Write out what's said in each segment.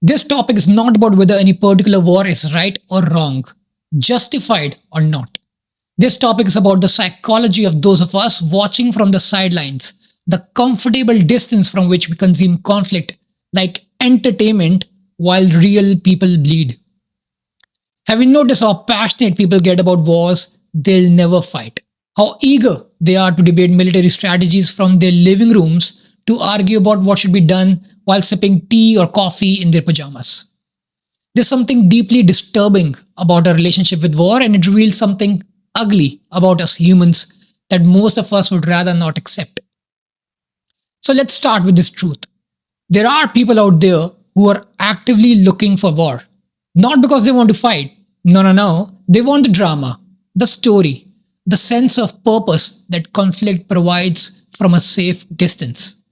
This topic is not about whether any particular war is right or wrong, justified or not. This topic is about the psychology of those of us watching from the sidelines, the comfortable distance from which we consume conflict like entertainment while real people bleed. Have you noticed how passionate people get about wars they'll never fight? How eager they are to debate military strategies from their living rooms to argue about what should be done while sipping tea or coffee in their pajamas. There's something deeply disturbing about our relationship with war, and it reveals something ugly about us humans that most of us would rather not accept. So let's start with this truth. There are people out there who are actively looking for war. Not because they want to fight. No. They want the drama, the story, the sense of purpose that conflict provides from a safe distance.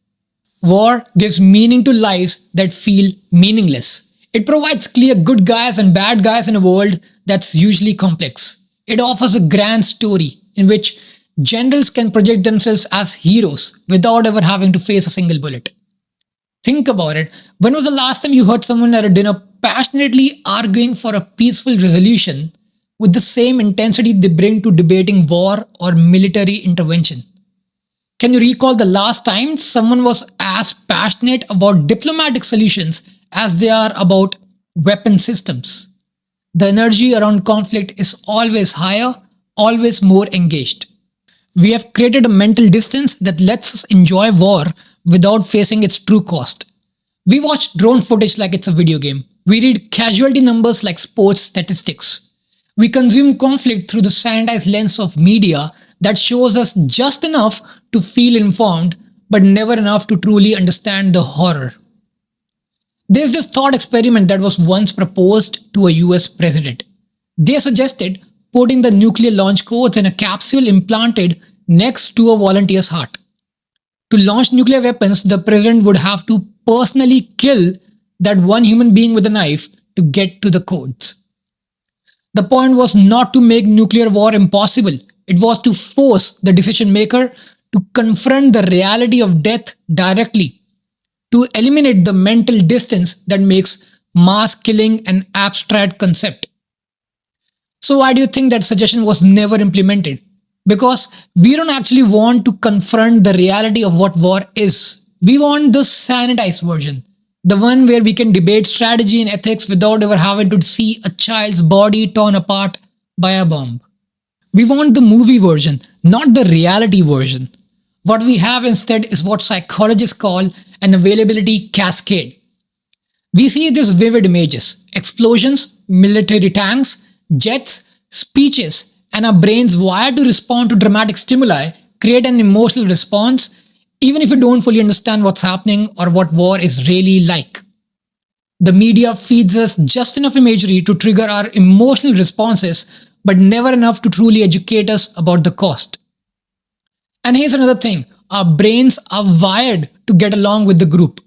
War gives meaning to lives that feel meaningless. It provides clear good guys and bad guys in a world that's usually complex. It offers a grand story in which generals can project themselves as heroes without ever having to face a single bullet. Think about it. When was the last time you heard someone at a dinner passionately arguing for a peaceful resolution with the same intensity they bring to debating war or military intervention? Can you recall the last time someone was as passionate about diplomatic solutions as they are about weapon systems? The energy around conflict is always higher, always more engaged. We have created a mental distance that lets us enjoy war without facing its true cost. We watch drone footage like it's a video game. We read casualty numbers like sports statistics. We consume conflict through the sanitized lens of media that shows us just enough to feel informed, but never enough to truly understand the horror. There's this thought experiment that was once proposed to a US president. They suggested putting the nuclear launch codes in a capsule implanted next to a volunteer's heart. To launch nuclear weapons, the president would have to personally kill that one human being with a knife to get to the codes. The point was not to make nuclear war impossible. It was to force the decision maker to confront the reality of death directly, to eliminate the mental distance that makes mass killing an abstract concept. So why do you think that suggestion was never implemented? Because we don't actually want to confront the reality of what war is. We want the sanitized version, the one where we can debate strategy and ethics without ever having to see a child's body torn apart by a bomb. We want the movie version, not the reality version. What we have instead is what psychologists call an availability cascade. We see these vivid images: explosions, military tanks, jets, speeches, and our brains wired to respond to dramatic stimuli create an emotional response even if we don't fully understand what's happening or what war is really like. The media feeds us just enough imagery to trigger our emotional responses, but never enough to truly educate us about the cost. And here's another thing. Our brains are wired to get along with the group.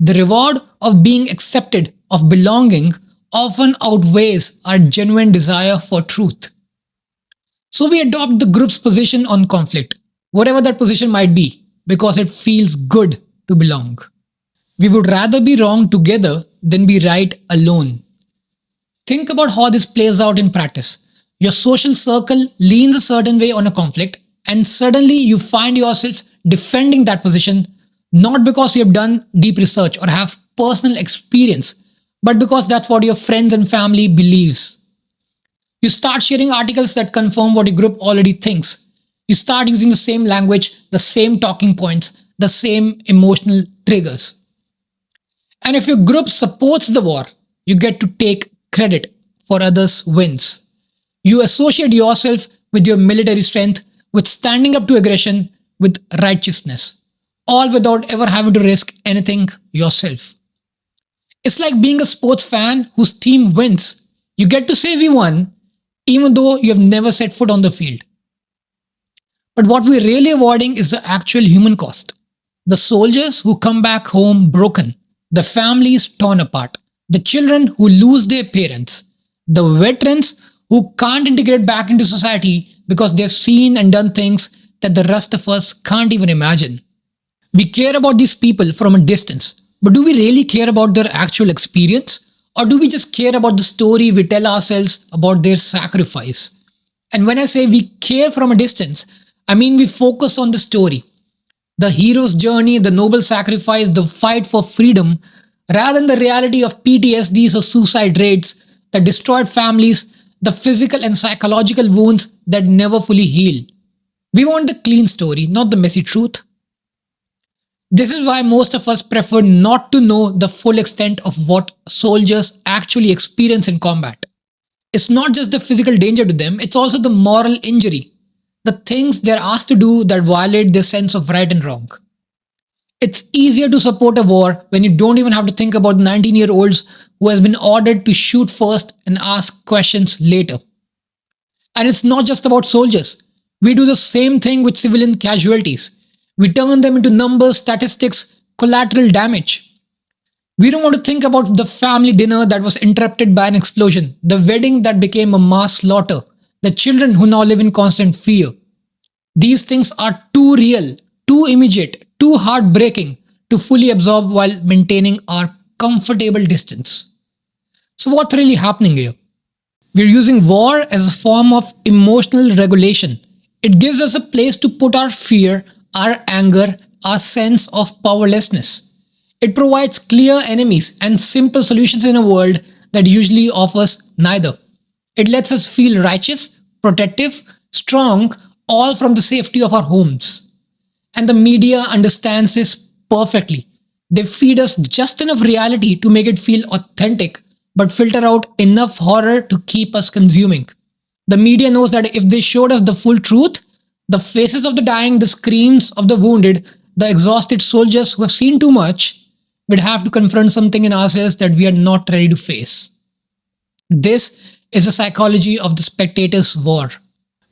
The reward of being accepted, of belonging, often outweighs our genuine desire for truth. So we adopt the group's position on conflict, whatever that position might be, because it feels good to belong. We would rather be wrong together than be right alone. Think about how this plays out in practice. Your social circle leans a certain way on a conflict, and suddenly you find yourself defending that position, not because you have done deep research or have personal experience, but because that's what your friends and family believes. You start sharing articles that confirm what your group already thinks. You start using the same language, the same talking points, the same emotional triggers. And if your group supports the war, you get to take credit for others' wins. You associate yourself with your military strength, with standing up to aggression, with righteousness, all without ever having to risk anything yourself. It's like being a sports fan whose team wins. You get to say we won, even though you have never set foot on the field. But what we're really avoiding is the actual human cost. The soldiers who come back home broken, the families torn apart, the children who lose their parents, the veterans who can't integrate back into society because they've seen and done things that the rest of us can't even imagine. We care about these people from a distance, But do we really care about their actual experience? Or do we just care about the story we tell ourselves about their sacrifice? And when I say we care from a distance, I mean we focus on the story, the hero's journey, the noble sacrifice, the fight for freedom, rather than the reality of PTSDs or suicide rates that destroyed families, the physical and psychological wounds that never fully heal. We want the clean story, not the messy truth. This is why most of us prefer not to know the full extent of what soldiers actually experience in combat. It's not just the physical danger to them, it's also the moral injury, the things they're asked to do that violate their sense of right and wrong. It's easier to support a war when you don't even have to think about 19-year-olds who has been ordered to shoot first and ask questions later. And it's not just about soldiers. We do the same thing with civilian casualties. We turn them into numbers, statistics, collateral damage. We don't want to think about the family dinner that was interrupted by an explosion, the wedding that became a mass slaughter, the children who now live in constant fear. These things are too real, too immediate, too heartbreaking to fully absorb while maintaining our comfortable distance. So, what's really happening here? We're using war as a form of emotional regulation. It gives us a place to put our fear, our anger, our sense of powerlessness. It provides clear enemies and simple solutions in a world that usually offers neither. It lets us feel righteous, protective, strong, all from the safety of our homes. And the media understands this perfectly. They feed us just enough reality to make it feel authentic, but filter out enough horror to keep us consuming. The media knows that if they showed us the full truth, the faces of the dying, the screams of the wounded, the exhausted soldiers who have seen too much, we'd have to confront something in ourselves that we are not ready to face. This is the psychology of the spectator's war.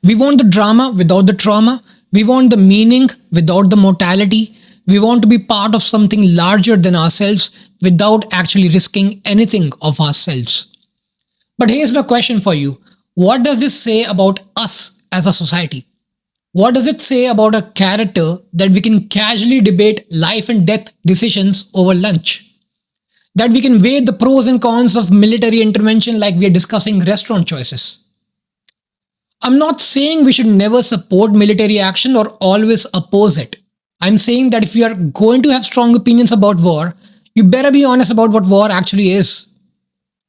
We want the drama without the trauma. We want the meaning without the mortality. We want to be part of something larger than ourselves without actually risking anything of ourselves. But here's my question for you. What does this say about us as a society? What does it say about a character that we can casually debate life and death decisions over lunch? That we can weigh the pros and cons of military intervention like we are discussing restaurant choices? I'm not saying we should never support military action or always oppose it. I'm saying that if you are going to have strong opinions about war, you better be honest about what war actually is.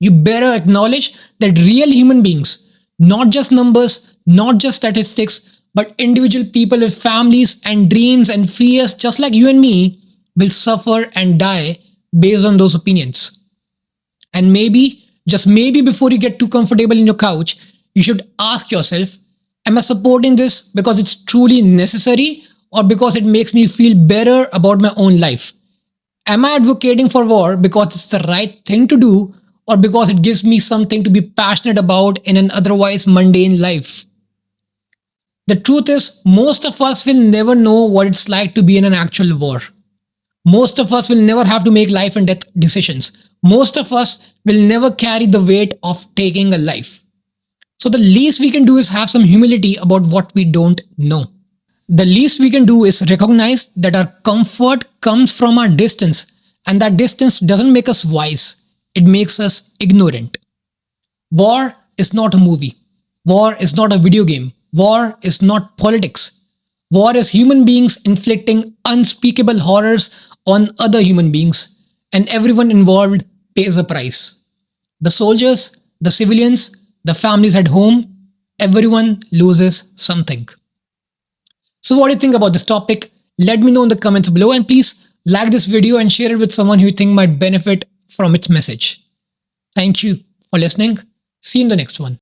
You better acknowledge that real human beings, not just numbers, not just statistics, but individual people with families and dreams and fears just like you and me will suffer and die based on those opinions. And maybe, just maybe before you get too comfortable in your couch, you should ask yourself, am I supporting this because it's truly necessary or because it makes me feel better about my own life? Am I advocating for war because it's the right thing to do or because it gives me something to be passionate about in an otherwise mundane life? The truth is, most of us will never know what it's like to be in an actual war. Most of us will never have to make life and death decisions. Most of us will never carry the weight of taking a life. So the least we can do is have some humility about what we don't know. The least we can do is recognize that our comfort comes from our distance, and that distance doesn't make us wise. It makes us ignorant. War is not a movie. War is not a video game. War is not politics. War is human beings inflicting unspeakable horrors on other human beings, and everyone involved pays a price. The soldiers, the civilians, the families at home, everyone loses something. So what do you think about this topic? Let me know in the comments below, and please like this video and share it with someone who you think might benefit from its message. Thank you for listening. See you in the next one.